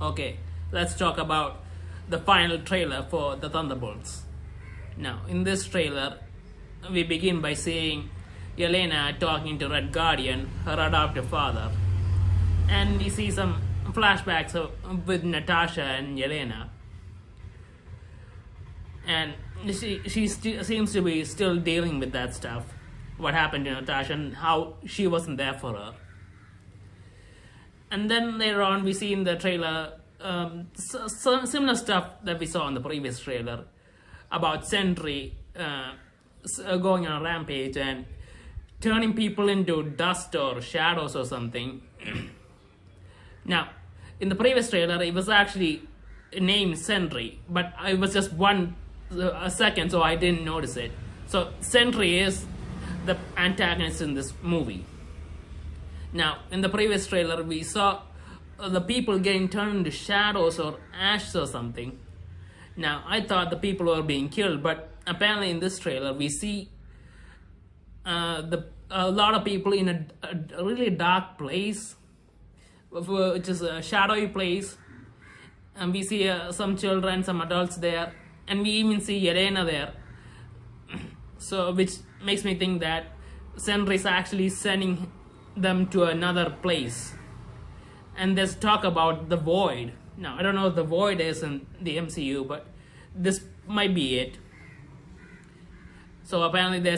Okay, let's talk about the final trailer for the Thunderbolts. Now, in this trailer, we begin by seeing Yelena talking to Red Guardian, her adoptive father. And we see some flashbacks with Natasha and Yelena. And she seems to be still dealing with that stuff. What happened to Natasha and how she wasn't there for her. And then later on, we see in the trailer some similar stuff that we saw in the previous trailer about Sentry going on a rampage and turning people into dust or shadows or something. Now, in the previous trailer, it was actually named Sentry, but it was just a second, so I didn't notice it. So Sentry is the antagonist in this movie. Now, in the previous trailer, we saw the people getting turned into shadows or ashes or something. Now, I thought the people were being killed, but apparently in this trailer, we see a lot of people in a really dark place, which is a shadowy place. And we see some children, some adults there, and we even see Yelena there. So, which makes me think that Sentry is actually sending them to another place. And there's talk about the Void. Now, I don't know if the Void is in the MCU, but this might be it. So apparently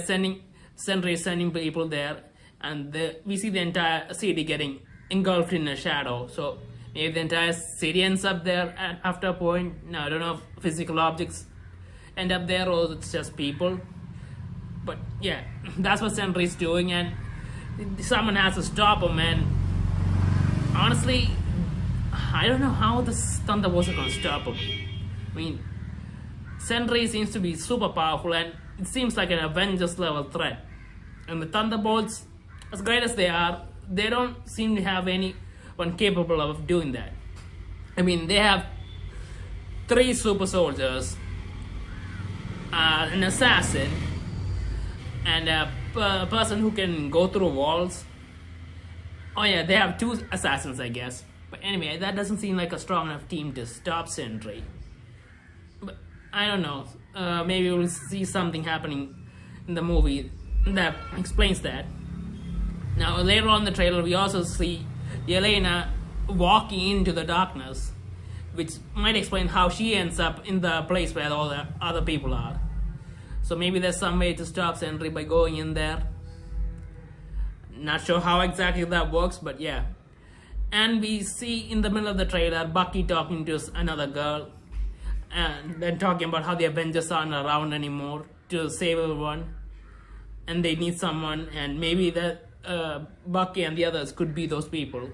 Sentry is sending people there, and we see the entire city getting engulfed in a shadow. So maybe the entire city ends up there after a point. Now, I don't know if physical objects end up there or it's just people. But yeah, that's what Sentry is doing, and someone has to stop him. And honestly, I don't know how the Thunderbolts are going to stop him. I mean, Sentry seems to be super powerful, and it seems like an Avengers level threat. And the Thunderbolts, as great as they are, they don't seem to have anyone capable of doing that. I mean, they have 3 super soldiers, an assassin, and a person who can go through walls. Oh yeah, they have 2 assassins, I guess. But anyway, that doesn't seem like a strong enough team to stop Sentry. But I don't know. Maybe we'll see something happening in the movie that explains that. Now, later on in the trailer, we also see Yelena walking into the darkness, which might explain how she ends up in the place where all the other people are. So maybe there's some way to stop Sentry by going in there. Not sure how exactly that works, but yeah. And we see in the middle of the trailer Bucky talking to another girl, and then talking about how the Avengers aren't around anymore to save everyone, and they need someone, and maybe that Bucky and the others could be those people.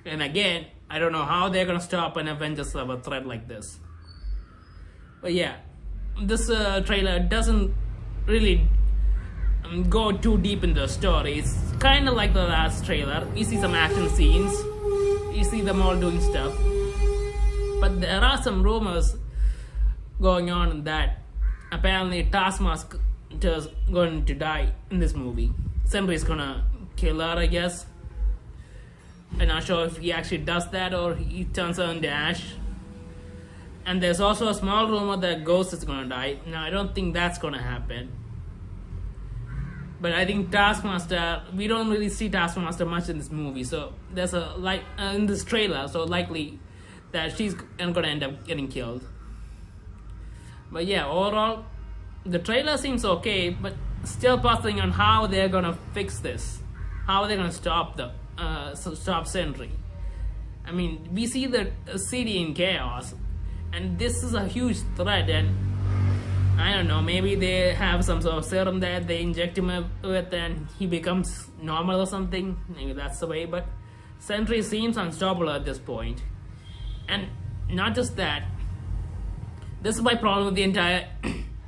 And again, I don't know how they're gonna stop an Avengers level threat like this. But yeah, this trailer doesn't really go too deep into the story. It's kind of like the last trailer. You see some action scenes, you see them all doing stuff, but there are some rumors going on that apparently Taskmaster is going to die in this movie. Sentry is gonna kill her, I guess. I'm not sure if he actually does that or he turns her into ash. And there's also a small rumor that Ghost is gonna die. Now, I don't think that's gonna happen. But I think Taskmaster, we don't really see Taskmaster much in this movie. So there's in this trailer, so likely that she's gonna end up getting killed. But yeah, overall, the trailer seems okay, but still puzzling on how they're gonna fix this. How are they gonna stop Sentry? I mean, we see the city in chaos, and this is a huge threat, and I don't know, maybe they have some sort of serum that they inject him with and he becomes normal or something. Maybe that's the way, but Sentry seems unstoppable at this point. And not just that, this is my problem with the entire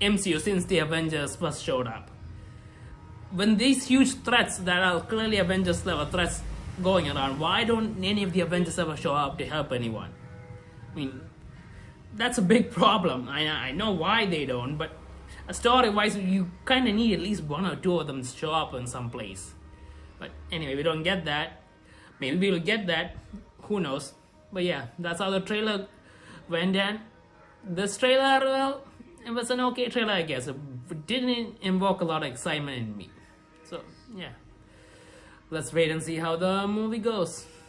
MCU since the Avengers first showed up. When these huge threats that are clearly Avengers level threats going around, why don't any of the Avengers ever show up to help anyone? I mean, that's a big problem. I know why they don't, but story-wise, you kind of need at least 1 or 2 of them to show up in some place. But anyway, we don't get that. Maybe we'll get that. Who knows? But yeah, that's how the trailer went. And this trailer, well, it was an okay trailer, I guess. It didn't invoke a lot of excitement in me. So yeah, let's wait and see how the movie goes.